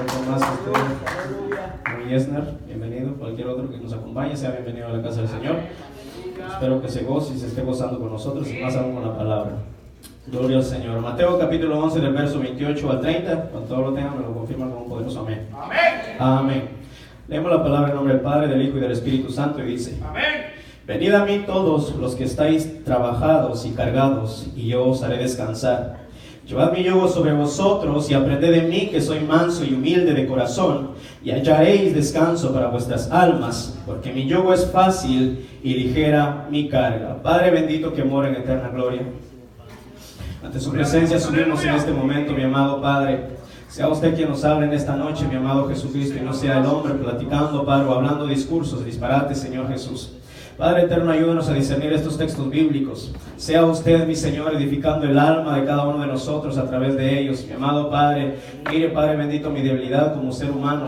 Otro más que usted, muy Esner, bienvenido. Cualquier otro que nos acompañe, sea bienvenido a la casa del Señor. Espero que se goce y se esté gozando con nosotros y más aún con la palabra. Gloria al Señor. Mateo capítulo 11 del verso 28 al 30. Cuando todo lo tengan me lo confirman con un poderoso amén. Amén. Amén. Leemos la palabra en nombre del Padre, del Hijo y del Espíritu Santo y dice: Amén. Venid a mí todos los que estáis trabajados y cargados, y yo os haré descansar. Llevad mi yugo sobre vosotros y aprended de mí, que soy manso y humilde de corazón, y hallaréis descanso para vuestras almas, porque mi yugo es fácil y ligera mi carga. Padre bendito que mora en eterna gloria, ante su presencia subimos en este momento, mi amado Padre. Sea usted quien nos hable en esta noche, mi amado Jesucristo, y no sea el hombre platicando, Padre, o hablando discursos, disparates, Señor Jesús. Padre eterno, ayúdanos a discernir estos textos bíblicos. Sea usted, mi Señor, edificando el alma de cada uno de nosotros a través de ellos. Mi amado Padre, mire, Padre bendito, mi debilidad como ser humano.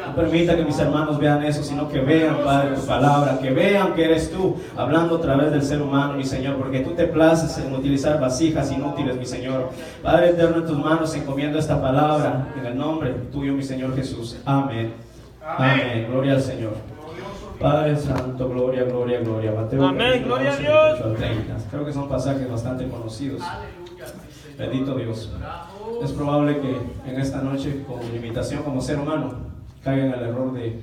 No permita que mis hermanos vean eso, sino que vean, Padre, tu palabra, que vean que eres tú hablando a través del ser humano, mi Señor, porque tú te places en utilizar vasijas inútiles, mi Señor. Padre eterno, en tus manos encomiendo esta palabra, en el nombre tuyo, mi Señor Jesús. Amén. Amén. Gloria al Señor. Padre Santo, gloria, gloria, gloria. Mateo, amén, gloria a Dios. 30. Creo que son pasajes bastante conocidos. Bendito Dios. Es probable que en esta noche, con limitación como ser humano, caigan en el error de,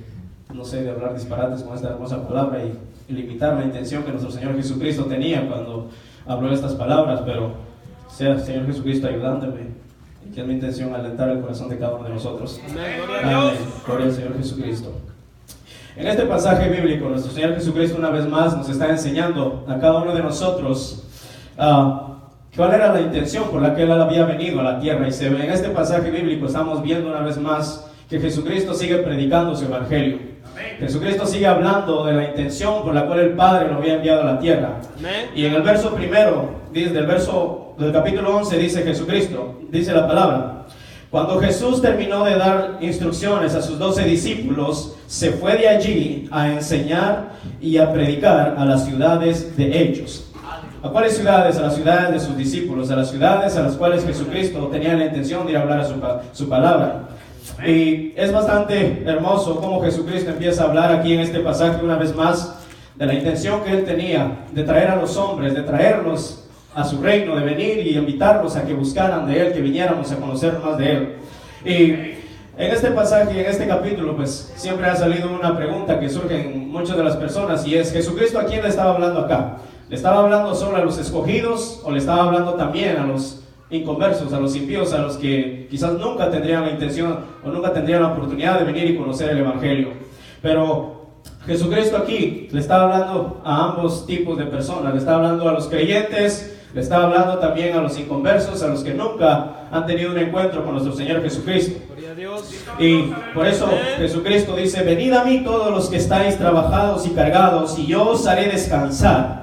no sé, de hablar disparates con esta hermosa palabra y limitar la intención que nuestro Señor Jesucristo tenía cuando habló estas palabras, pero sea el Señor Jesucristo ayudándome, y que es mi intención alentar el corazón de cada uno de nosotros. Amén, gloria a Dios. Amén. Gloria al Señor Jesucristo. En este pasaje bíblico, nuestro Señor Jesucristo una vez más nos está enseñando a cada uno de nosotros cuál era la intención por la que Él había venido a la tierra. Y en este pasaje bíblico estamos viendo una vez más que Jesucristo sigue predicando su evangelio. Amén. Jesucristo sigue hablando de la intención por la cual el Padre lo había enviado a la tierra. Amén. Y en el verso primero, del capítulo 11, dice Jesucristo, dice la palabra: cuando Jesús terminó de dar instrucciones a sus 12 discípulos, se fue de allí a enseñar y a predicar a las ciudades de ellos. ¿A cuáles ciudades? A las ciudades de sus discípulos, a las ciudades a las cuales Jesucristo tenía la intención de ir a hablar a su palabra. Y es bastante hermoso cómo Jesucristo empieza a hablar aquí en este pasaje una vez más de la intención que Él tenía de traer a los hombres, de traerlos a su reino, de venir y invitarlos a que buscaran de Él, que viniéramos a conocer más de Él. Y en este pasaje, en este capítulo, pues siempre ha salido una pregunta que surge en muchas de las personas, y es: ¿Jesucristo a quién le estaba hablando acá? ¿Le estaba hablando solo a los escogidos o le estaba hablando también a los inconversos, a los impíos, a los que quizás nunca tendrían la intención o nunca tendrían la oportunidad de venir y conocer el evangelio? Pero Jesucristo aquí le está hablando a ambos tipos de personas. Le está hablando a los creyentes, le está hablando también a los inconversos, a los que nunca han tenido un encuentro con nuestro Señor Jesucristo. Y por eso Jesucristo dice: venid a mí todos los que estáis trabajados y cargados, y yo os haré descansar.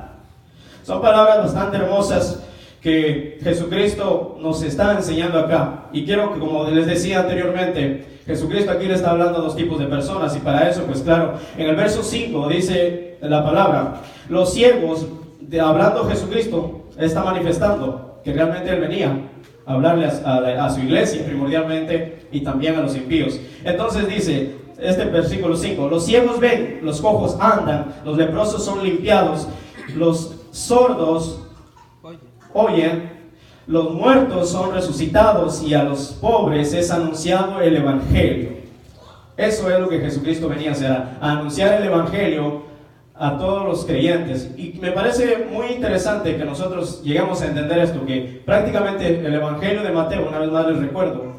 Son palabras bastante hermosas que Jesucristo nos está enseñando acá. Y quiero que, como les decía anteriormente, Jesucristo aquí le está hablando a dos tipos de personas. Y para eso, pues claro, en el verso 5 dice la palabra: los ciegos, hablando Jesucristo, está manifestando que realmente Él venía a hablarle a su iglesia primordialmente, y también a los impíos. Entonces dice este versículo 5: los ciegos ven, los cojos andan, los leprosos son limpiados, los sordos oyen, los muertos son resucitados, y a los pobres es anunciado el evangelio. Eso es lo que Jesucristo venía a hacer, a anunciar el evangelio a todos los creyentes. Y me parece muy interesante que nosotros lleguemos a entender esto, que prácticamente el evangelio de Mateo, una vez más les recuerdo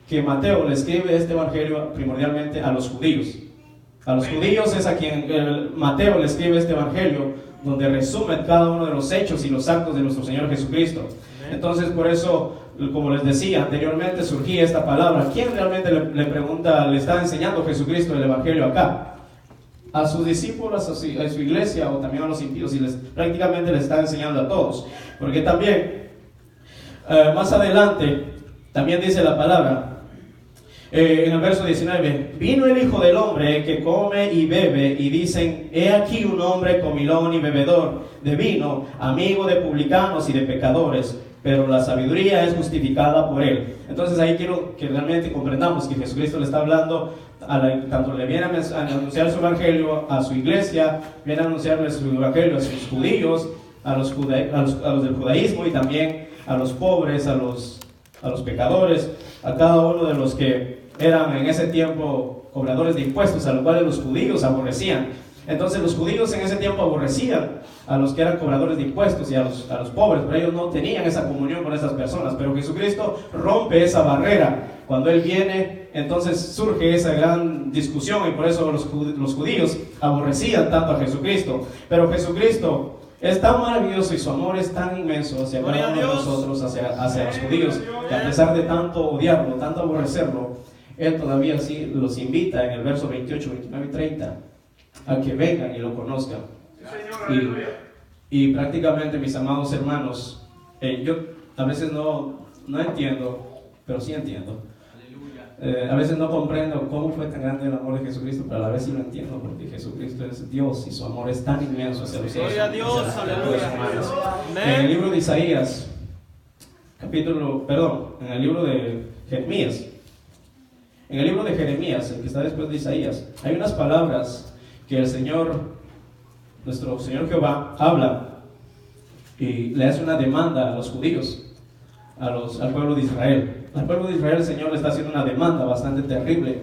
que Mateo le escribe este evangelio primordialmente a los judíos. A los judíos es a quien Mateo le escribe este evangelio, donde resume cada uno de los hechos y los actos de nuestro Señor Jesucristo. Entonces, por eso, como les decía anteriormente, surgía esta palabra. ¿Quién realmente le está enseñando Jesucristo el evangelio acá? A sus discípulos, a su iglesia, o también a los impíos, y prácticamente les está enseñando a todos. Porque también, más adelante, también dice la palabra, en el verso 19: vino el Hijo del Hombre que come y bebe, y dicen: he aquí un hombre comilón y bebedor de vino, amigo de publicanos y de pecadores, pero la sabiduría es justificada por Él. Entonces ahí quiero que realmente comprendamos que Jesucristo le está hablando, tanto le viene a anunciar su evangelio a su iglesia, viene a anunciarle su evangelio a sus judíos, a los del judaísmo, y también a los pobres, a los pecadores, a cada uno de los que eran en ese tiempo cobradores de impuestos, a los cuales los judíos aborrecían. Entonces los judíos en ese tiempo aborrecían a los que eran cobradores de impuestos y a los pobres, pero ellos no tenían esa comunión con esas personas. Pero Jesucristo rompe esa barrera. Cuando Él viene, entonces surge esa gran discusión, y por eso los judíos aborrecían tanto a Jesucristo. Pero Jesucristo es tan maravilloso y su amor es tan inmenso hacia cada uno de nosotros, hacia los judíos, que a pesar de tanto odiarlo, tanto aborrecerlo, Él todavía sí los invita en el verso 28, 29 y 30 a que vengan y lo conozcan. Y prácticamente, mis amados hermanos, yo a veces no entiendo, pero sí entiendo. A veces no comprendo cómo fue tan grande el amor de Jesucristo, pero a la vez sí lo entiendo, porque Jesucristo es Dios y su amor es tan inmenso hacia los seres humanos. En el libro de Isaías, en el libro de Jeremías, el que está después de Isaías, hay unas palabras que el Señor, nuestro Señor Jehová, habla y le hace una demanda a los judíos, al pueblo de Israel. Al pueblo de Israel el Señor le está haciendo una demanda bastante terrible.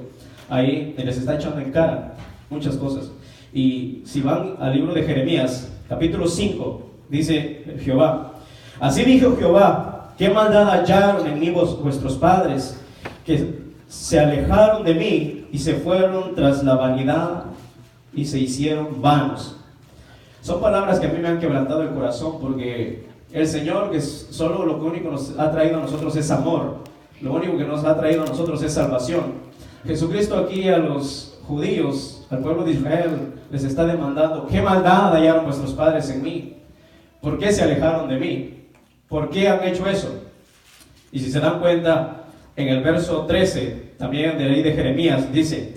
Ahí les está echando en cara muchas cosas. Y si van al libro de Jeremías, capítulo 5, dice Jehová: así dijo Jehová, qué maldad hallaron en mí vuestros padres, que se alejaron de mí y se fueron tras la vanidad y se hicieron vanos. Son palabras que a mí me han quebrantado el corazón, porque el Señor, que solo lo único nos ha traído a nosotros es amor, lo único que nos ha traído a nosotros es salvación. Jesucristo aquí a los judíos, al pueblo de Israel, les está demandando: ¿qué maldad hallaron vuestros padres en mí? ¿Por qué se alejaron de mí? ¿Por qué han hecho eso? Y si se dan cuenta, en el verso 13, también de la ley de Jeremías, dice: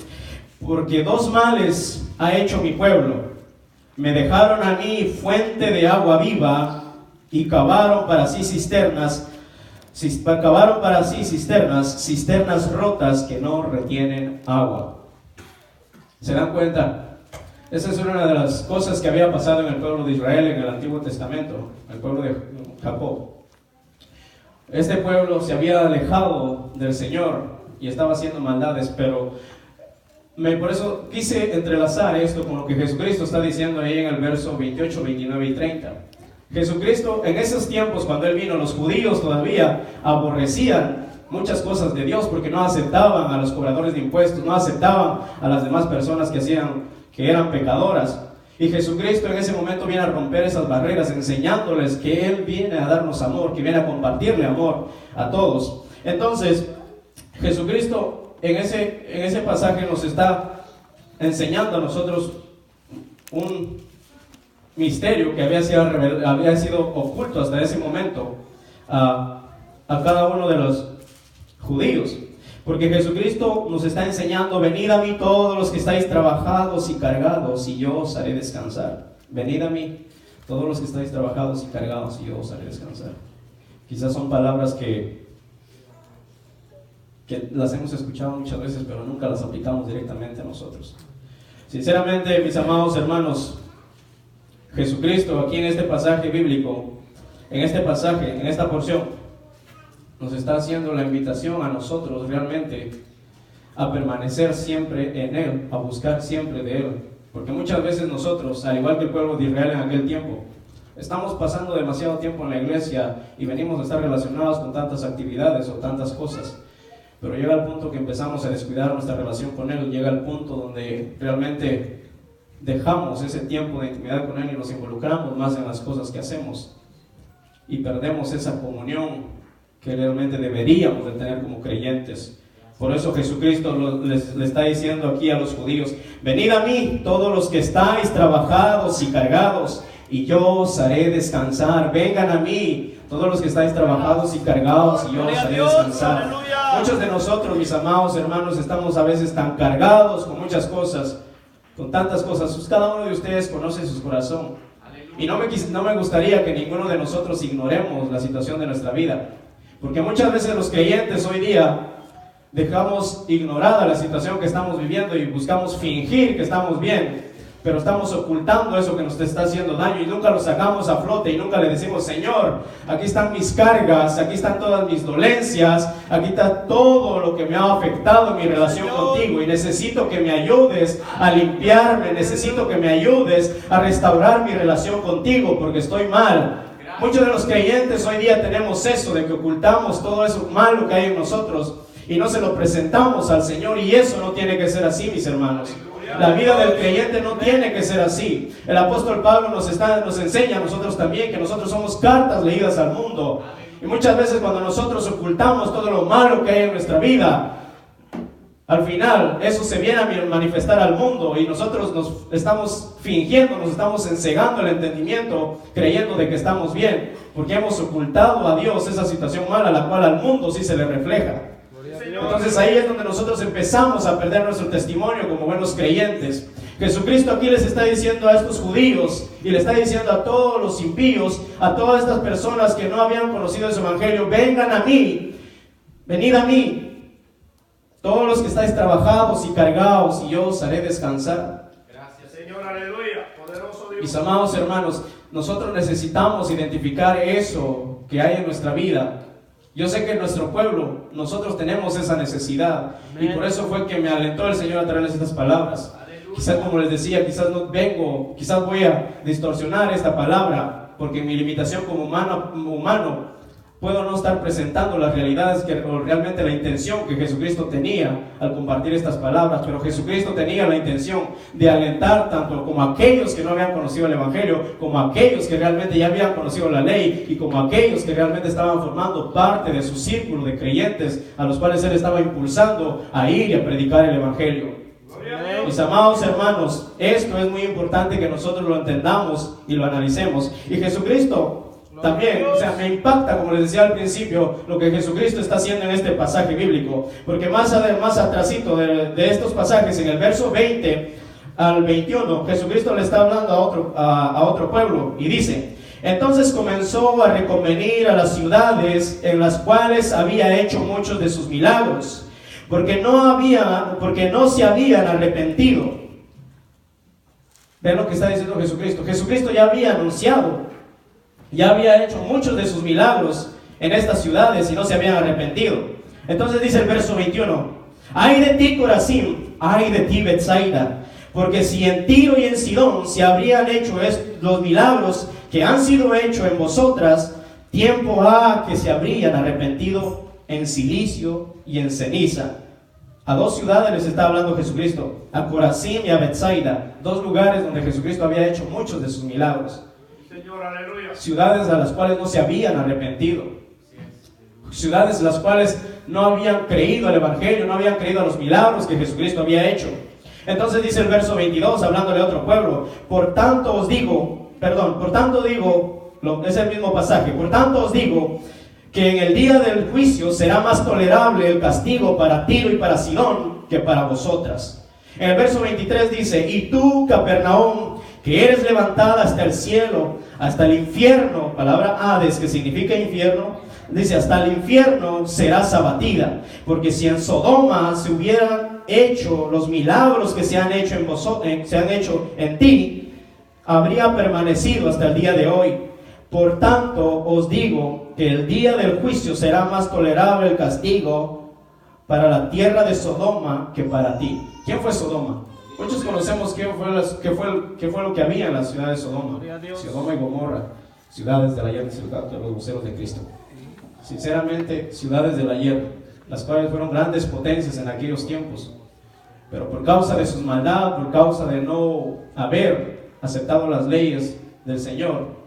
porque dos males ha hecho mi pueblo. Me dejaron a mí fuente de agua viva y cavaron para sí cisternas, cisternas rotas que no retienen agua. ¿Se dan cuenta? Esa es una de las cosas que había pasado en el pueblo de Israel en el Antiguo Testamento, el pueblo de Jacob. Este pueblo se había alejado del Señor y estaba haciendo maldades, pero por eso quise entrelazar esto con lo que Jesucristo está diciendo ahí en el verso 28, 29 y 30. Jesucristo, en esos tiempos cuando Él vino, los judíos todavía aborrecían muchas cosas de Dios, porque no aceptaban a los cobradores de impuestos, no aceptaban a las demás personas que eran pecadoras. Y Jesucristo en ese momento viene a romper esas barreras, enseñándoles que Él viene a darnos amor, que viene a compartirle amor a todos. Entonces, Jesucristo en ese pasaje nos está enseñando a nosotros un misterio que había sido oculto hasta ese momento a cada uno de los judíos. Porque Jesucristo nos está enseñando: venid a mí todos los que estáis trabajados y cargados, y yo os haré descansar. Venid a mí todos los que estáis trabajados y cargados, y yo os haré descansar. Quizás son palabras que las hemos escuchado muchas veces, pero nunca las aplicamos directamente a nosotros. Sinceramente, mis amados hermanos, Jesucristo aquí en este pasaje bíblico, en esta porción, nos está haciendo la invitación a nosotros realmente a permanecer siempre en Él, a buscar siempre de Él. Porque muchas veces nosotros, al igual que el pueblo de Israel en aquel tiempo, estamos pasando demasiado tiempo en la iglesia y venimos a estar relacionados con tantas actividades o tantas cosas. Pero llega el punto que empezamos a descuidar nuestra relación con Él, llega el punto donde realmente dejamos ese tiempo de intimidad con Él y nos involucramos más en las cosas que hacemos y perdemos esa comunión que realmente deberíamos de tener como creyentes. Por eso Jesucristo le está diciendo aquí a los judíos: venid a mí todos los que estáis trabajados y cargados, y yo os haré descansar. Vengan a mí todos los que estáis trabajados y cargados, y yo os haré descansar. Muchos de nosotros, mis amados hermanos, estamos a veces tan cargados con muchas cosas, con tantas cosas. Cada uno de ustedes conoce su corazón. Y no me gustaría que ninguno de nosotros ignoremos la situación de nuestra vida. Porque muchas veces los creyentes hoy día dejamos ignorada la situación que estamos viviendo y buscamos fingir que estamos bien, pero estamos ocultando eso que nos está haciendo daño y nunca lo sacamos a flote y nunca le decimos: Señor, aquí están mis cargas, aquí están todas mis dolencias, aquí está todo lo que me ha afectado en mi relación contigo y necesito que me ayudes a limpiarme, necesito que me ayudes a restaurar mi relación contigo porque estoy mal. Muchos de los creyentes hoy día tenemos eso de que ocultamos todo eso malo que hay en nosotros y no se lo presentamos al Señor, y eso no tiene que ser así, mis hermanos. La vida del creyente no tiene que ser así. El apóstol Pablo nos enseña a nosotros también que nosotros somos cartas leídas al mundo. Y muchas veces cuando nosotros ocultamos todo lo malo que hay en nuestra vida, al final eso se viene a manifestar al mundo y nosotros nos estamos fingiendo, nos estamos encegando el entendimiento creyendo de que estamos bien, porque hemos ocultado a Dios esa situación mala, la cual al mundo sí se le refleja. Entonces ahí es donde nosotros empezamos a perder nuestro testimonio como buenos creyentes. Jesucristo aquí les está diciendo a estos judíos y le está diciendo a todos los impíos, a todas estas personas que no habían conocido ese evangelio: vengan a mí, venid a mí, todos los que estáis trabajados y cargados, y yo os haré descansar. Gracias, Señor, aleluya, poderoso Dios. Mis amados hermanos, nosotros necesitamos identificar eso que hay en nuestra vida. Yo sé que en nuestro pueblo nosotros tenemos esa necesidad. Amén. Y por eso fue que me alentó el Señor a traerles estas palabras. Aleluya. Quizás, como les decía, quizás voy a distorsionar esta palabra, porque en mi limitación como humano puedo no estar presentando las realidades o realmente la intención que Jesucristo tenía al compartir estas palabras. Pero Jesucristo tenía la intención de alentar tanto como aquellos que no habían conocido el evangelio, como aquellos que realmente ya habían conocido la ley, y como aquellos que realmente estaban formando parte de su círculo de creyentes a los cuales Él estaba impulsando a ir y a predicar el evangelio. Mis amados hermanos, esto es muy importante que nosotros lo entendamos y lo analicemos. Y Jesucristo también, me impacta, como les decía al principio, lo que Jesucristo está haciendo en este pasaje bíblico, porque más atrasito de estos pasajes, en el verso 20 al 21, Jesucristo le está hablando a otro pueblo y dice: entonces comenzó a reconvenir a las ciudades en las cuales había hecho muchos de sus milagros, porque no se habían arrepentido. Ven lo que está diciendo Jesucristo. Jesucristo ya había anunciado, ya había hecho muchos de sus milagros en estas ciudades y no se habían arrepentido. Entonces dice el verso 21: ay de ti, Corazín, ay de ti, Betsaida, porque si en Tiro y en Sidón se habrían hecho los milagros que han sido hechos en vosotras, tiempo ha que se habrían arrepentido en silicio y en ceniza. A dos ciudades les está hablando Jesucristo, a Corazín y a Betsaida, dos lugares donde Jesucristo había hecho muchos de sus milagros. Señor, aleluya. Ciudades a las cuales no se habían arrepentido, ciudades a las cuales no habían creído al evangelio, no habían creído a los milagros que Jesucristo había hecho. Entonces dice el verso 22, hablándole a otro pueblo: por tanto digo, es el mismo pasaje, por tanto os digo que en el día del juicio será más tolerable el castigo para Tiro y para Sidón que para vosotras. En el verso 23 dice: y tú, Capernaum, que eres levantada hasta el cielo, hasta el infierno, palabra Hades, que significa infierno, dice: hasta el infierno serás abatida, porque si en Sodoma se hubieran hecho los milagros que se han hecho en ti, habría permanecido hasta el día de hoy. Por tanto os digo que el día del juicio será más tolerable el castigo para la tierra de Sodoma que para ti. ¿Quién fue Sodoma? Muchos conocemos qué fue lo que había en la ciudad de Sodoma. Sodoma y Gomorra, ciudades del ayer, de los voceros de Cristo. Sinceramente, ciudades del ayer, las cuales fueron grandes potencias en aquellos tiempos. Pero por causa de su maldad, por causa de no haber aceptado las leyes del Señor,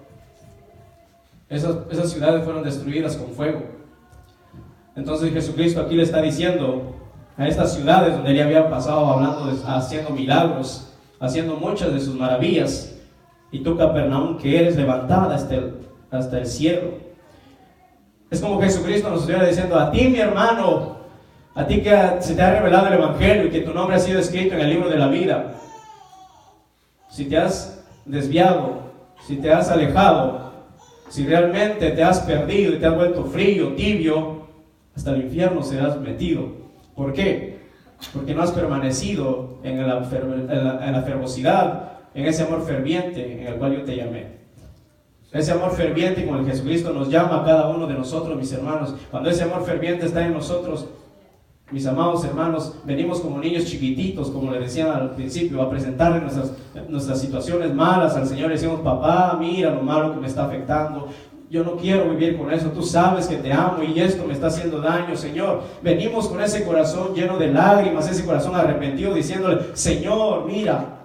esas ciudades fueron destruidas con fuego. Entonces Jesucristo aquí le está diciendo a estas ciudades donde él había pasado haciendo milagros, haciendo muchas de sus maravillas: y tú, Capernaum, que eres levantada hasta el cielo. Es como Jesucristo nos estuviera diciendo: a ti, mi hermano, a ti que se te ha revelado el evangelio y que tu nombre ha sido escrito en el libro de la vida, si te has desviado si te has alejado, si realmente te has perdido y te has vuelto frío, tibio, hasta el infierno serás metido. ¿Por qué? Porque no has permanecido en la fervosidad, en ese amor ferviente en el cual yo te llamé. Ese amor ferviente con el que Jesucristo nos llama a cada uno de nosotros, mis hermanos. Cuando ese amor ferviente está en nosotros, mis amados hermanos, venimos como niños chiquititos, como le decían al principio, a presentarle nuestras situaciones malas al Señor. Le decimos: papá, mira lo malo que me está afectando, yo no quiero vivir con eso, tú sabes que te amo y esto me está haciendo daño, Señor. Venimos con ese corazón lleno de lágrimas, ese corazón arrepentido, diciéndole: Señor, mira.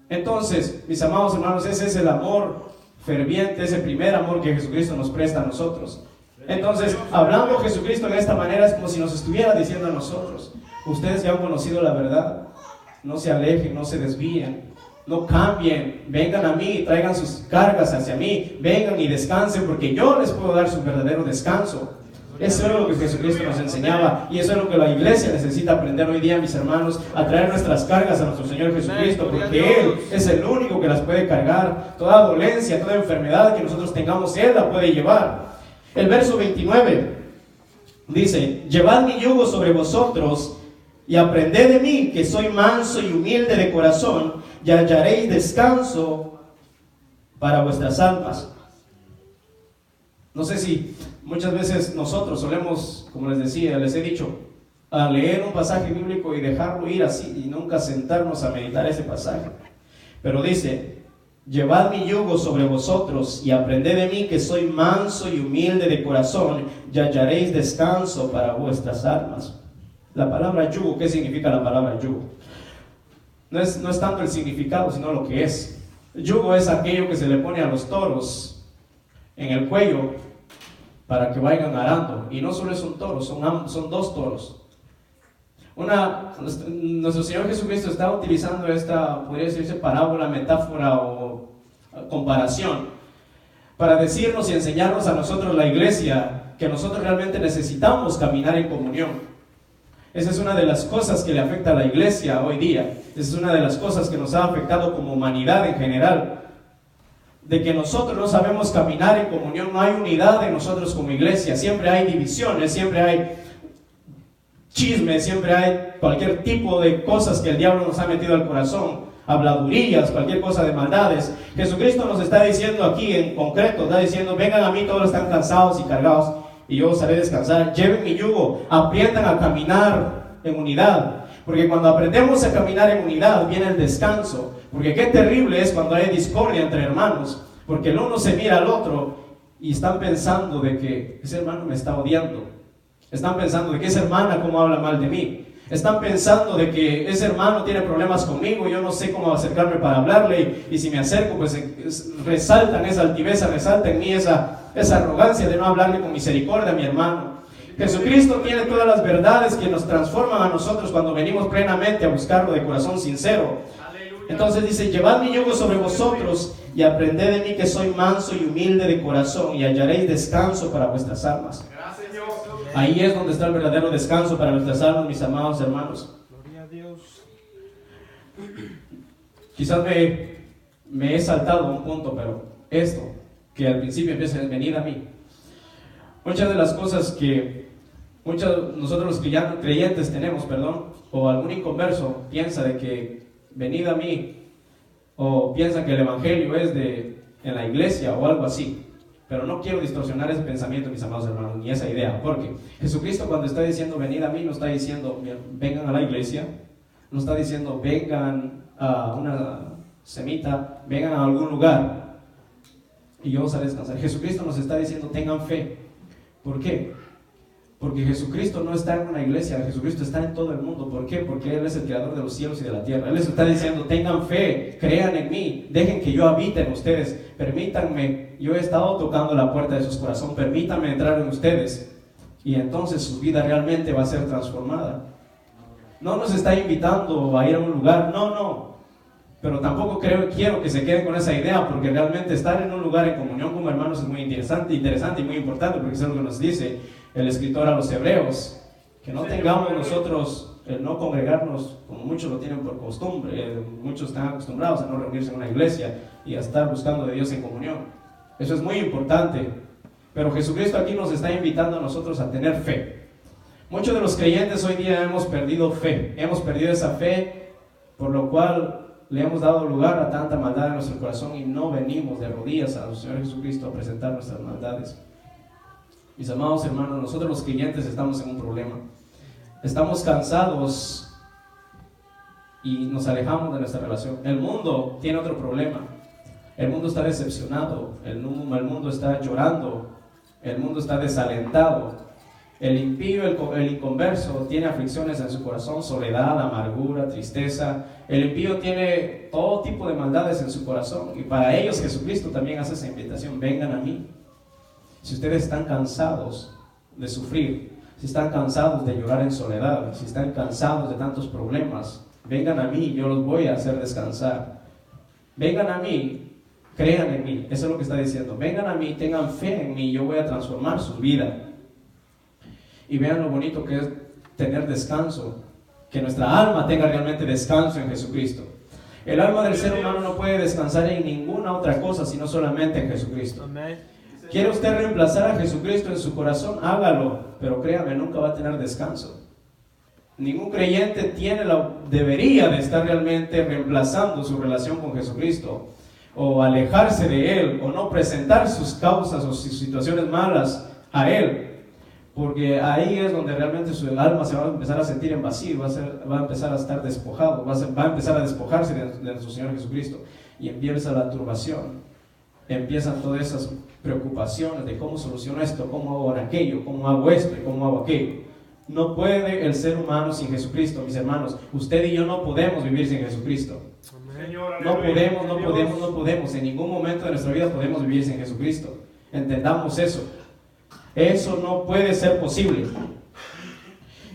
Entonces, mis amados hermanos, ese es el amor ferviente, ese primer amor que Jesucristo nos presta a nosotros. Entonces, hablando Jesucristo de esta manera, es como si nos estuviera diciendo a nosotros: ustedes ya han conocido la verdad, no se alejen, no se desvíen, no cambien, vengan a mí, traigan sus cargas hacia mí, vengan y descansen, porque yo les puedo dar su verdadero descanso. Eso es lo que Jesucristo nos enseñaba, y eso es lo que la iglesia necesita aprender hoy día, mis hermanos, a traer nuestras cargas a nuestro Señor Jesucristo, porque Él es el único que las puede cargar. Toda dolencia, toda enfermedad que nosotros tengamos, Él la puede llevar. El verso 29 dice: llevad mi yugo sobre vosotros y aprended de mí, que soy manso y humilde de corazón, y hallaréis descanso para vuestras almas. No sé si muchas veces nosotros solemos, como les decía, les he dicho, a leer un pasaje bíblico y dejarlo ir así y nunca sentarnos a meditar ese pasaje. Pero dice: llevad mi yugo sobre vosotros y aprended de mí, que soy manso y humilde de corazón, y hallaréis descanso para vuestras almas. La palabra yugo, ¿qué significa la palabra yugo? No es tanto el significado, sino lo que es. Yugo es aquello que se le pone a los toros en el cuello para que vayan arando. Y no solo es un toro, son dos toros. Nuestro Señor Jesucristo está utilizando esta, podría decirse, parábola, metáfora o comparación, para decirnos y enseñarnos a nosotros, la iglesia, que nosotros realmente necesitamos caminar en comunión. Esa es una de las cosas que le afecta a la iglesia hoy día. Esa es una de las cosas que nos ha afectado como humanidad en general, de que nosotros no sabemos caminar en comunión. No hay unidad en nosotros como iglesia. Siempre hay divisiones, siempre hay chismes, siempre hay cualquier tipo de cosas que el diablo nos ha metido al corazón, habladurías, cualquier cosa de maldades. Jesucristo nos está diciendo aquí en concreto, está diciendo: vengan a mí todos los que están cansados y cargados, y yo os haré descansar. Lleven mi yugo, aprendan a caminar en unidad, porque cuando aprendemos a caminar en unidad viene el descanso. Porque qué terrible es cuando hay discordia entre hermanos, porque el uno se mira al otro y están pensando de que ese hermano me está odiando, están pensando de que esa hermana cómo habla mal de mí, están pensando de que ese hermano tiene problemas conmigo, yo no sé cómo acercarme para hablarle, y si me acerco pues resaltan esa altiveza, resalta en mí esa arrogancia de no hablarle con misericordia a mi hermano. Jesucristo tiene todas las verdades que nos transforman a nosotros cuando venimos plenamente a buscarlo de corazón sincero. Entonces dice: llevad mi yugo sobre vosotros y aprended de mí, que soy manso y humilde de corazón, y hallaréis descanso para vuestras almas. Ahí es donde está el verdadero descanso para nuestras almas, mis amados hermanos. Gloria a Dios. Quizás me he saltado un punto, pero esto, que al principio empieza: venid a mí. Muchas de las cosas que nosotros los creyentes tenemos, o algún inconverso piensa de que venid a mí, o piensa que el evangelio es en la iglesia o algo así. Pero no quiero distorsionar ese pensamiento, mis amados hermanos, ni esa idea, porque Jesucristo, cuando está diciendo venid a mí, no está diciendo vengan a la iglesia, no está diciendo vengan a una semita, vengan a algún lugar y yo os haré descansar. Jesucristo nos está diciendo tengan fe. ¿Por qué? Porque Jesucristo no está en una iglesia, Jesucristo está en todo el mundo. ¿Por qué? Porque Él es el creador de los cielos y de la tierra. Él les está diciendo tengan fe, crean en mí, dejen que yo habite en ustedes, permítanme. Yo he estado tocando la puerta de sus corazones, permítanme entrar en ustedes, y entonces su vida realmente va a ser transformada. No nos está invitando a ir a un lugar, no, pero tampoco quiero que se queden con esa idea, porque realmente estar en un lugar en comunión como hermanos es muy interesante y muy importante, porque es lo que nos dice el escritor a los hebreos, que no tengamos nosotros el no congregarnos, como muchos lo tienen por costumbre, muchos están acostumbrados a no reunirse en una iglesia y a estar buscando de Dios en comunión. Eso es muy importante, pero Jesucristo aquí nos está invitando a nosotros a tener fe. Muchos de los creyentes hoy día hemos perdido fe, hemos perdido esa fe, por lo cual le hemos dado lugar a tanta maldad en nuestro corazón y no venimos de rodillas a nuestro Señor Jesucristo a presentar nuestras maldades. Mis amados hermanos, nosotros los creyentes estamos en un problema. Estamos cansados y nos alejamos de nuestra relación. El mundo tiene otro problema. El mundo está decepcionado, el mundo está llorando, el mundo está desalentado. El impío, el inconverso, tiene aflicciones en su corazón, soledad, amargura, tristeza. El impío tiene todo tipo de maldades en su corazón. Y para ellos Jesucristo también hace esa invitación: vengan a mí. Si ustedes están cansados de sufrir, si están cansados de llorar en soledad, si están cansados de tantos problemas, vengan a mí, yo los voy a hacer descansar. Vengan a mí, crean en mí. Eso es lo que está diciendo. Vengan a mí, tengan fe en mí, yo voy a transformar su vida. Y vean lo bonito que es tener descanso, que nuestra alma tenga realmente descanso en Jesucristo. El alma del ser humano no puede descansar en ninguna otra cosa, sino solamente en Jesucristo. ¿Quiere usted reemplazar a Jesucristo en su corazón? Hágalo, pero créame, nunca va a tener descanso. Ningún creyente debería de estar realmente reemplazando su relación con Jesucristo, o alejarse de Él, o no presentar sus causas o sus situaciones malas a Él. Porque ahí es donde realmente su alma se va a empezar a sentir en vacío, va a empezar a estar despojado, va a empezar a despojarse de nuestro Señor Jesucristo. Y empieza la turbación, empiezan todas esas preocupaciones de cómo soluciono esto, cómo hago aquello, cómo hago esto y cómo hago aquello. No puede el ser humano sin Jesucristo, mis hermanos. Usted y yo no podemos vivir sin Jesucristo. No podemos. En ningún momento de nuestra vida podemos vivir sin Jesucristo. Entendamos eso. Eso no puede ser posible.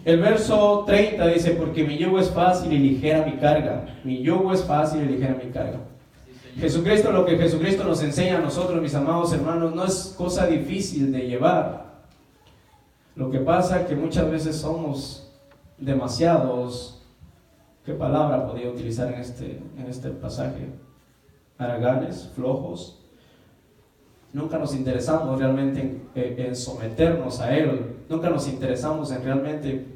El verso 30 dice: porque mi yugo es fácil y ligera mi carga. Mi yugo es fácil y ligera mi carga. Jesucristo, lo que Jesucristo nos enseña a nosotros, mis amados hermanos, no es cosa difícil de llevar. Lo que pasa es que muchas veces somos demasiados, ¿qué palabra podría utilizar en este pasaje? Haraganes, flojos. Nunca nos interesamos realmente en someternos a Él. Nunca nos interesamos en realmente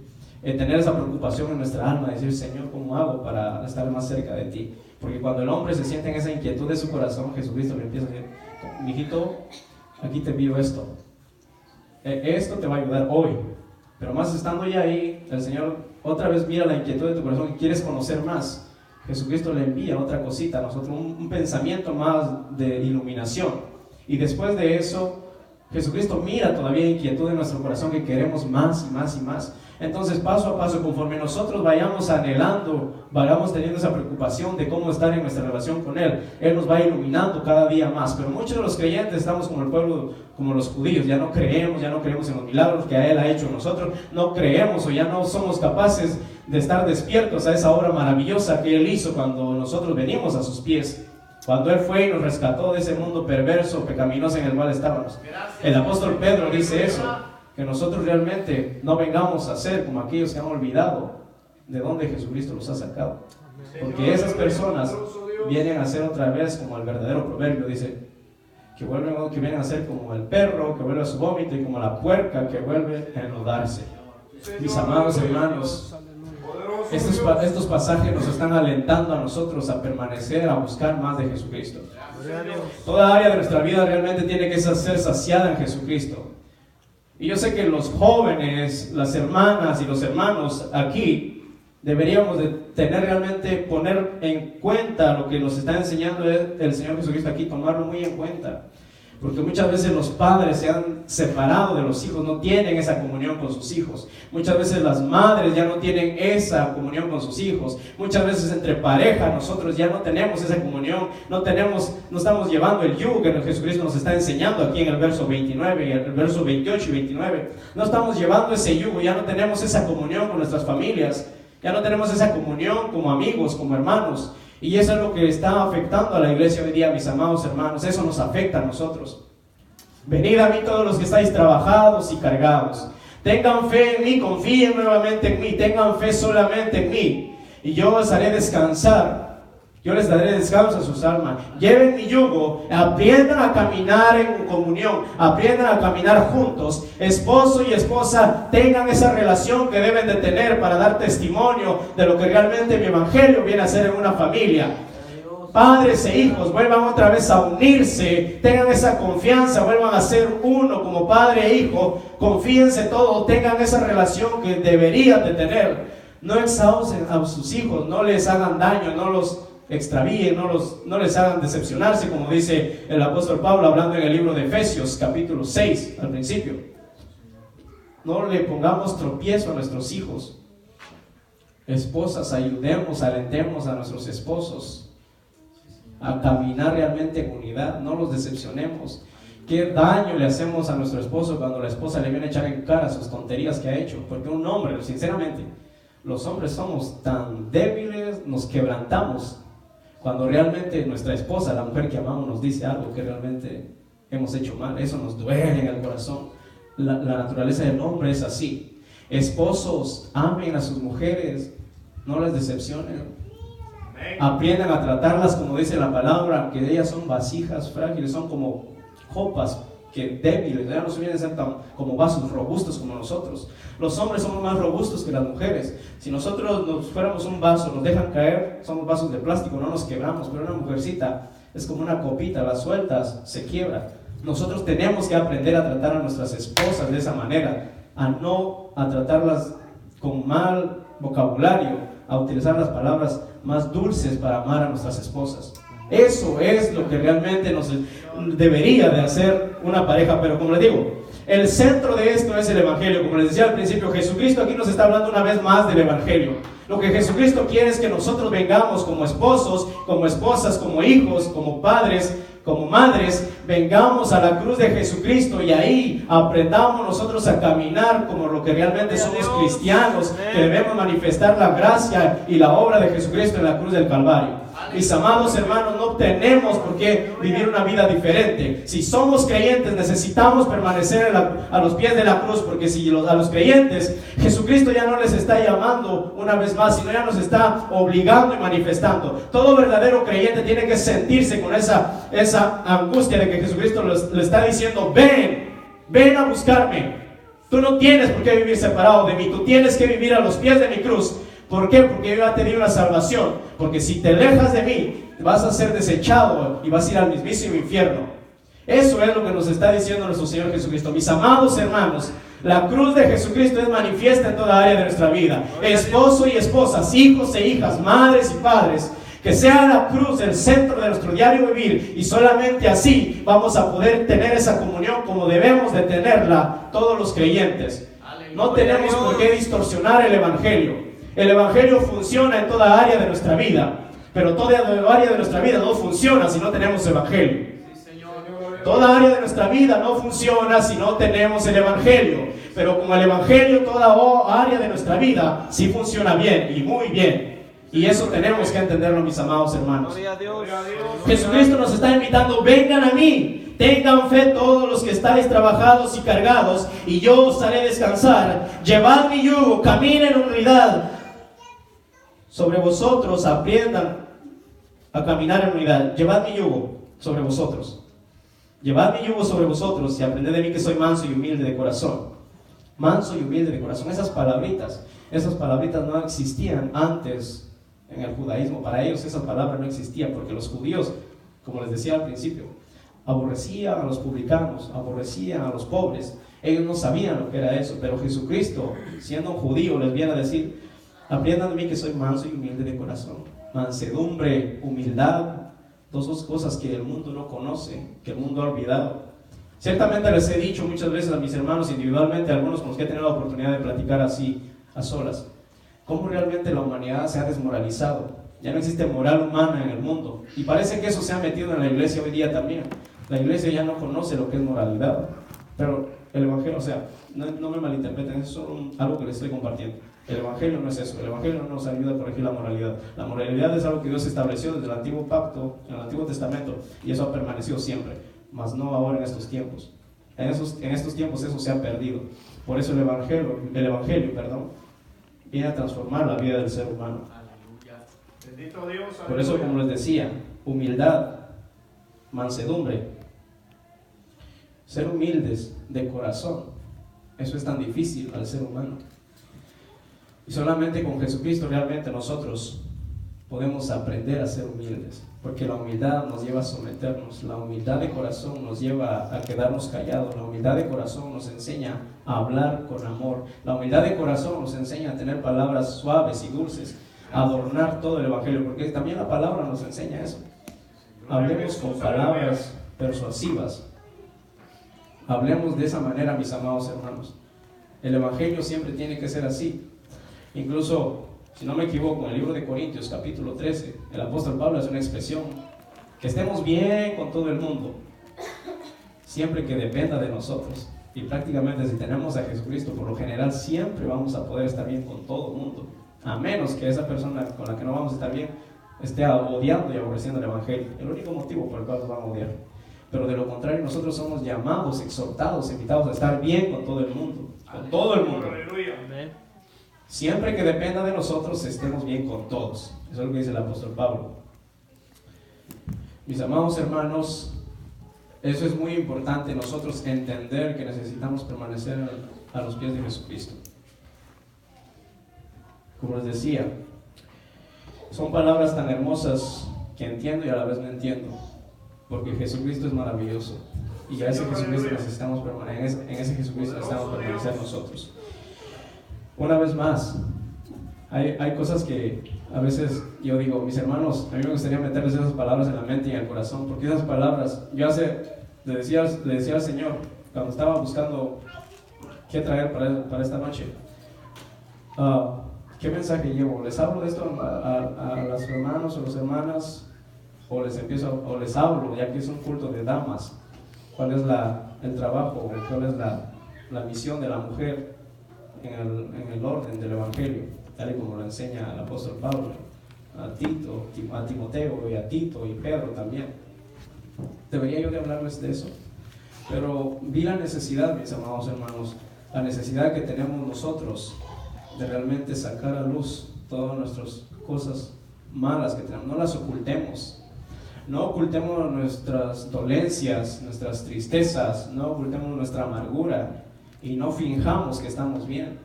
tener esa preocupación en nuestra alma, decir: Señor, ¿cómo hago para estar más cerca de ti? Porque cuando el hombre se siente en esa inquietud de su corazón, Jesucristo le empieza a decir: mijito, aquí te envío esto. Esto te va a ayudar hoy. Pero más estando ya ahí, el Señor otra vez mira la inquietud de tu corazón y quieres conocer más. Jesucristo le envía otra cosita a nosotros, un pensamiento más de iluminación. Y después de eso, Jesucristo mira todavía inquietud en nuestro corazón, que queremos más y más y más. Entonces, paso a paso, conforme nosotros vayamos anhelando, vayamos teniendo esa preocupación de cómo estar en nuestra relación con Él, Él nos va iluminando cada día más. Pero muchos de los creyentes estamos como el pueblo, como los judíos, ya no creemos en los milagros que Él ha hecho en nosotros, no creemos o ya no somos capaces de estar despiertos a esa obra maravillosa que Él hizo cuando nosotros venimos a sus pies. Cuando Él fue y nos rescató de ese mundo perverso, pecaminoso en el cual estábamos. El apóstol Pedro dice eso, que nosotros realmente no vengamos a ser como aquellos que han olvidado de dónde Jesucristo los ha sacado. Porque esas personas vienen a ser otra vez como el verdadero proverbio, dice, que vienen a ser como el perro que vuelve a su vómito y como la puerca que vuelve a enlodarse. Mis amados hermanos, estos pasajes nos están alentando a nosotros a permanecer, a buscar más de Jesucristo. Toda área de nuestra vida realmente tiene que ser saciada en Jesucristo. Y yo sé que los jóvenes, las hermanas y los hermanos aquí deberíamos de poner en cuenta lo que nos está enseñando el Señor Jesucristo aquí, tomarlo muy en cuenta. Porque muchas veces los padres se han separado de los hijos, no tienen esa comunión con sus hijos. Muchas veces las madres ya no tienen esa comunión con sus hijos. Muchas veces entre pareja nosotros ya no tenemos esa comunión, no estamos llevando el yugo que Jesucristo nos está enseñando aquí en el verso 29 y el verso 28 y 29. No estamos llevando ese yugo, ya no tenemos esa comunión con nuestras familias, ya no tenemos esa comunión como amigos, como hermanos. Y eso es lo que está afectando a la iglesia hoy día, mis amados hermanos. Eso nos afecta a nosotros. Venid a mí todos los que estáis trabajados y cargados. Tengan fe en mí, confíen nuevamente en mí, tengan fe solamente en mí. Y yo les haré descansar. Yo les daré descanso a sus almas. Lleven mi yugo, aprendan a caminar en comunión, aprendan a caminar juntos. Esposo y esposa, tengan esa relación que deben de tener para dar testimonio de lo que realmente mi evangelio viene a ser en una familia. Padres e hijos, vuelvan otra vez a unirse, tengan esa confianza, vuelvan a ser uno como padre e hijo. Confíense todo, tengan esa relación que deberían de tener. No exhausten a sus hijos, no les hagan daño, no los extravíen, no les hagan decepcionarse, como dice el apóstol Pablo hablando en el libro de Efesios capítulo 6 al principio. No le pongamos tropiezo a nuestros hijos. Esposas, ayudemos, alentemos a nuestros esposos a caminar realmente en unidad, no los decepcionemos. ¿Qué daño le hacemos a nuestro esposo cuando la esposa le viene a echar en cara sus tonterías que ha hecho? Porque un hombre, sinceramente, los hombres somos tan débiles, nos quebrantamos cuando realmente nuestra esposa, la mujer que amamos, nos dice algo que realmente hemos hecho mal. Eso nos duele en el corazón. La naturaleza del hombre es así. Esposos, amen a sus mujeres, no les decepcionen. Aprendan a tratarlas como dice la palabra, que ellas son vasijas frágiles, son como copas que débiles, ya no se vienen a ser tan como vasos robustos como nosotros. Los hombres somos más robustos que las mujeres. Si nosotros nos fuéramos un vaso, nos dejan caer, somos vasos de plástico, no nos quebramos, pero una mujercita es como una copita, las sueltas, se quiebra. Nosotros tenemos que aprender a tratar a nuestras esposas de esa manera, a tratarlas con mal vocabulario, a utilizar las palabras más dulces para amar a nuestras esposas. Eso es lo que realmente nos debería de hacer una pareja. Pero como les digo, el centro de esto es el evangelio. Como les decía al principio, Jesucristo aquí nos está hablando una vez más del evangelio. Lo que Jesucristo quiere es que nosotros vengamos como esposos, como esposas, como hijos, como padres, como madres, vengamos a la cruz de Jesucristo y ahí aprendamos nosotros a caminar como lo que realmente somos cristianos, que debemos manifestar la gracia y la obra de Jesucristo en la cruz del Calvario. Mis amados hermanos, no tenemos por qué vivir una vida diferente. Si somos creyentes, necesitamos permanecer a los pies de la cruz, porque si a los creyentes Jesucristo ya no les está llamando una vez más, sino ya nos está obligando y manifestando. Todo verdadero creyente tiene que sentirse con esa angustia de que Jesucristo le está diciendo: ven a buscarme. Tú no tienes por qué vivir separado de mí, tú tienes que vivir a los pies de mi cruz. ¿Por qué? Porque yo ya te di una salvación. Porque si te alejas de mí, vas a ser desechado y vas a ir al mismísimo infierno. Eso es lo que nos está diciendo nuestro Señor Jesucristo. Mis amados hermanos, la cruz de Jesucristo es manifiesta en toda área de nuestra vida. Esposo y esposas, hijos e hijas, madres y padres, que sea la cruz el centro de nuestro diario vivir, y solamente así vamos a poder tener esa comunión como debemos de tenerla todos los creyentes. No tenemos por qué distorsionar el evangelio. El evangelio funciona en toda área de nuestra vida, pero toda área de nuestra vida no funciona si no tenemos evangelio. Toda área de nuestra vida no funciona si no tenemos el evangelio, pero con el evangelio toda área de nuestra vida sí funciona bien y muy bien. Y eso tenemos que entenderlo, mis amados hermanos. Jesucristo nos está invitando: vengan a mí, tengan fe todos los que estáis trabajados y cargados, y yo os haré descansar. Llevad mi yugo, caminen en unidad. Sobre vosotros aprendan a caminar en unidad. Llevad mi yugo sobre vosotros. Llevad mi yugo sobre vosotros y aprended de mí, que soy manso y humilde de corazón. Manso y humilde de corazón. Esas palabritas no existían antes en el judaísmo. Para ellos esa palabra no existía, porque los judíos, como les decía al principio, aborrecían a los publicanos, aborrecían a los pobres. Ellos no sabían lo que era eso, pero Jesucristo, siendo un judío, les viene a decir: aprendan de mí, que soy manso y humilde de corazón. Mansedumbre, humildad, dos cosas que el mundo no conoce, que el mundo ha olvidado. Ciertamente les he dicho muchas veces a mis hermanos individualmente, algunos con los que he tenido la oportunidad de platicar así a solas, cómo realmente la humanidad se ha desmoralizado. Ya no existe moral humana en el mundo, y parece que eso se ha metido en la iglesia hoy día también. La iglesia ya no conoce lo que es moralidad, pero el evangelio, no me malinterpreten, eso es algo que les estoy compartiendo. El evangelio no es eso. El evangelio no nos ayuda a corregir la moralidad. La moralidad es algo que Dios estableció desde el antiguo pacto, en el Antiguo Testamento, y eso ha permanecido siempre, mas no ahora en estos tiempos. En estos tiempos eso se ha perdido. Por eso el evangelio, viene a transformar la vida del ser humano. Aleluya. Bendito Dios. Por eso, como les decía, humildad, mansedumbre, ser humildes de corazón, eso es tan difícil al ser humano. Y solamente con Jesucristo realmente nosotros podemos aprender a ser humildes, porque la humildad nos lleva a someternos, la humildad de corazón nos lleva a quedarnos callados, la humildad de corazón nos enseña a hablar con amor, la humildad de corazón nos enseña a tener palabras suaves y dulces, a adornar todo el evangelio, porque también la palabra nos enseña eso. Hablemos con palabras persuasivas, hablemos de esa manera, mis amados hermanos. El evangelio siempre tiene que ser así. Incluso, si no me equivoco, en el libro de Corintios, capítulo 13, el apóstol Pablo hace una expresión: que estemos bien con todo el mundo, siempre que dependa de nosotros. Y prácticamente, si tenemos a Jesucristo, por lo general siempre vamos a poder estar bien con todo el mundo, a menos que esa persona con la que no vamos a estar bien esté odiando y aborreciendo el evangelio. El único motivo por el cual nos van a odiar. Pero de lo contrario, nosotros somos llamados, exhortados, invitados a estar bien con todo el mundo, con todo el mundo. Siempre que dependa de nosotros, estemos bien con todos. Eso es lo que dice el apóstol Pablo. Mis amados hermanos, eso es muy importante, nosotros entender que necesitamos permanecer a los pies de Jesucristo. Como les decía, son palabras tan hermosas que entiendo y a la vez no entiendo, porque Jesucristo es maravilloso y a ese Jesucristo necesitamos permanecer, en ese Jesucristo necesitamos permanecer nosotros. Una vez más, hay cosas que a veces yo digo, mis hermanos, a mí me gustaría meterles esas palabras en la mente y en el corazón, porque esas palabras, yo le decía al Señor, cuando estaba buscando qué traer para esta noche, ¿qué mensaje llevo? ¿Les hablo de esto a los hermanos o las hermanas? ¿O les hablo, ya que es un culto de damas? ¿Cuál es el trabajo? ¿Cuál es la misión de la mujer en el orden del evangelio? Tal y como lo enseña el apóstol Pablo a Timoteo y a Tito y Pedro también. Debería yo de hablarles de eso, pero vi la necesidad, mis amados hermanos, la necesidad que tenemos nosotros de realmente sacar a luz todas nuestras cosas malas que tenemos. No las ocultemos, no ocultemos nuestras dolencias, nuestras tristezas, no ocultemos nuestra amargura y no finjamos que estamos bien.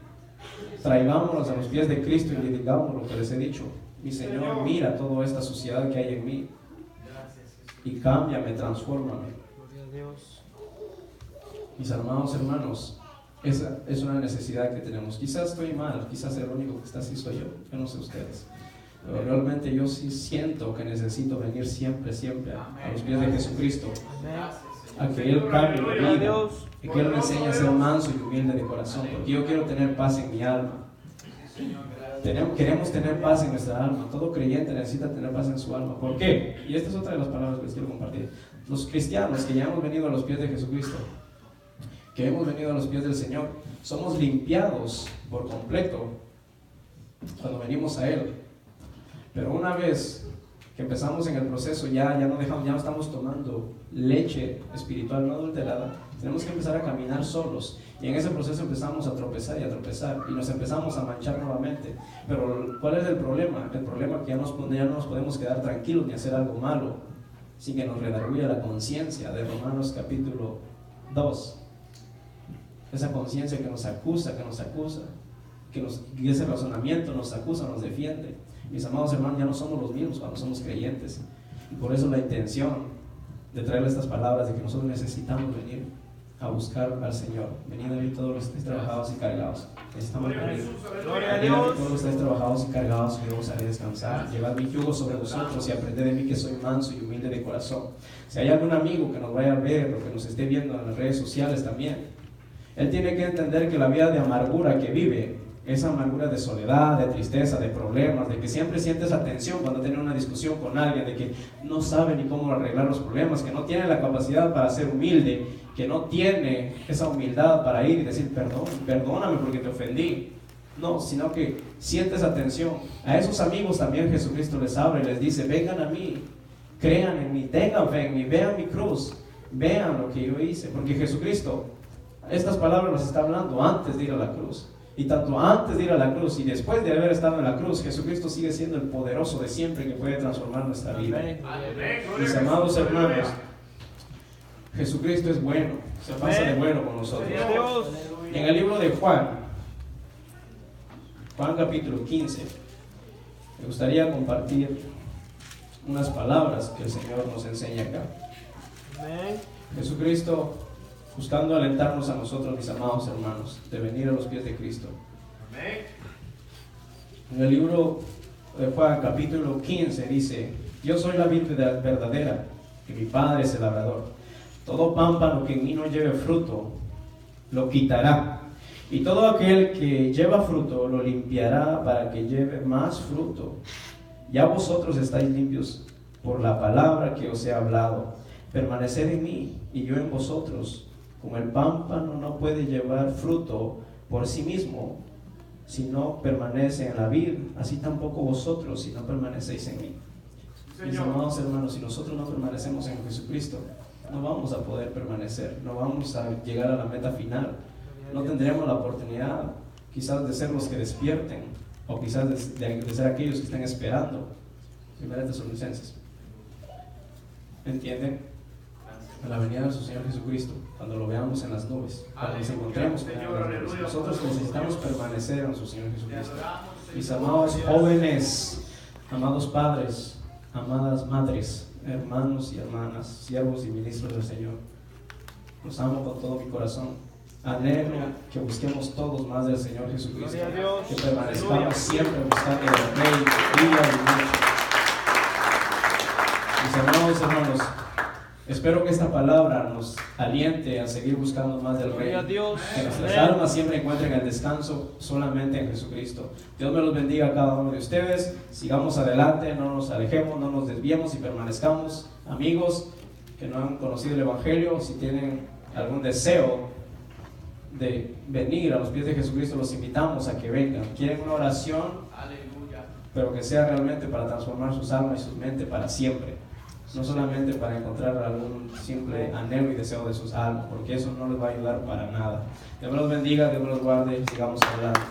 Traigámonos a los pies de Cristo y le digamos lo que les he dicho: mi Señor, mira toda esta suciedad que hay en mí y cámbiame, transfórmame. Mis amados hermanos, esa es una necesidad que tenemos. Quizás estoy mal, quizás el único que está así soy yo no sé ustedes, pero realmente yo sí siento que necesito venir siempre a los pies de Jesucristo, a que Él cambie mi vida, y que Él me enseñe a ser manso y humilde de corazón, porque yo quiero tener paz en mi alma. Queremos tener paz en nuestra alma. Todo creyente necesita tener paz en su alma. ¿Por qué? Y esta es otra de las palabras que les quiero compartir. Los cristianos que ya hemos venido a los pies de Jesucristo, que hemos venido a los pies del Señor, somos limpiados por completo cuando venimos a Él. Pero una vez que empezamos en el proceso, ya no estamos tomando leche espiritual no adulterada, tenemos que empezar a caminar solos, y en ese proceso empezamos a tropezar y nos empezamos a manchar nuevamente. Pero ¿cuál es el problema? El problema es que ya no nos podemos quedar tranquilos ni hacer algo malo sin que nos redarguya la conciencia de Romanos capítulo 2. Esa conciencia que nos acusa, que ese razonamiento nos acusa, nos defiende. Mis amados hermanos, ya no somos los mismos cuando somos creyentes, y por eso la intención de traerle estas palabras de que nosotros necesitamos venir a buscar al Señor. Venid a mí todos los que estáis trabajados y cargados. Necesitamos venir. Gloria a Venid a mí Dios. todos los que estáis trabajados y cargados, que yo os haré descansar. Llevad mi yugo sobre vosotros y aprended de mí, que soy manso y humilde de corazón. Si hay algún amigo que nos vaya a ver o que nos esté viendo en las redes sociales también, él tiene que entender que la vida de amargura que vive, esa amargura de soledad, de tristeza, de problemas, de que siempre sientes esa tensión cuando tiene una discusión con alguien, de que no sabe ni cómo arreglar los problemas, que no tiene la capacidad para ser humilde, que no tiene esa humildad para ir y decir perdóname porque te ofendí. No, sino que siente esa tensión. A esos amigos también Jesucristo les habla y les dice: vengan a mí, crean en mí, tengan fe en mí, vean mi cruz, vean lo que yo hice, porque Jesucristo Estas palabras las está hablando antes de ir a la cruz. Y tanto antes de ir a la cruz y después de haber estado en la cruz, Jesucristo sigue siendo el poderoso de siempre que puede transformar nuestra vida. Mis amados hermanos, Jesucristo es bueno, se pasa de bueno con nosotros. En el libro de Juan capítulo 15, me gustaría compartir unas palabras que el Señor nos enseña acá. Jesucristo buscando alentarnos a nosotros, mis amados hermanos, de venir a los pies de Cristo. En el libro de Juan capítulo 15 dice: yo soy la vid verdadera y mi Padre es el labrador. Todo pámpano que en mí no lleve fruto lo quitará, y todo aquel que lleva fruto lo limpiará para que lleve más fruto. Ya vosotros estáis limpios por la palabra que os he hablado. Permaneced en mí y yo en vosotros. Como el pámpano no puede llevar fruto por sí mismo si no permanece en la vid, así tampoco vosotros si no permanecéis en mí. Mis amados hermanos, si nosotros no permanecemos en Jesucristo, no vamos a poder permanecer, no vamos a llegar a la meta final, no tendremos la oportunidad quizás de ser los que despierten, o quizás de ser aquellos que estén esperando. Primera Tesalonicenses, ¿entienden? A la venida de su Señor Jesucristo, cuando lo veamos en las nubes, cuando nos encontremos con Él, nosotros necesitamos permanecer en su Señor Jesucristo. Mis amados jóvenes, amados padres, amadas madres, hermanos y hermanas, siervos y ministros del Señor, los amo con todo mi corazón. Anhelo que busquemos todos más del Señor Jesucristo, que permanezcamos siempre buscando al Rey día y noche. Mis amados hermanos, espero que esta palabra nos aliente a seguir buscando más del Rey, que nuestras almas siempre encuentren el descanso solamente en Jesucristo. Dios me los bendiga a cada uno de ustedes. Sigamos adelante, no nos alejemos, no nos desviemos y permanezcamos. Amigos que no han conocido el Evangelio, si tienen algún deseo de venir a los pies de Jesucristo, los invitamos a que vengan. Quieren una oración, pero que sea realmente para transformar sus almas y su mente para siempre, no solamente para encontrar algún simple anhelo y deseo de sus almas, porque eso no les va a ayudar para nada. Dios me los bendiga, Dios me los guarde y sigamos adelante.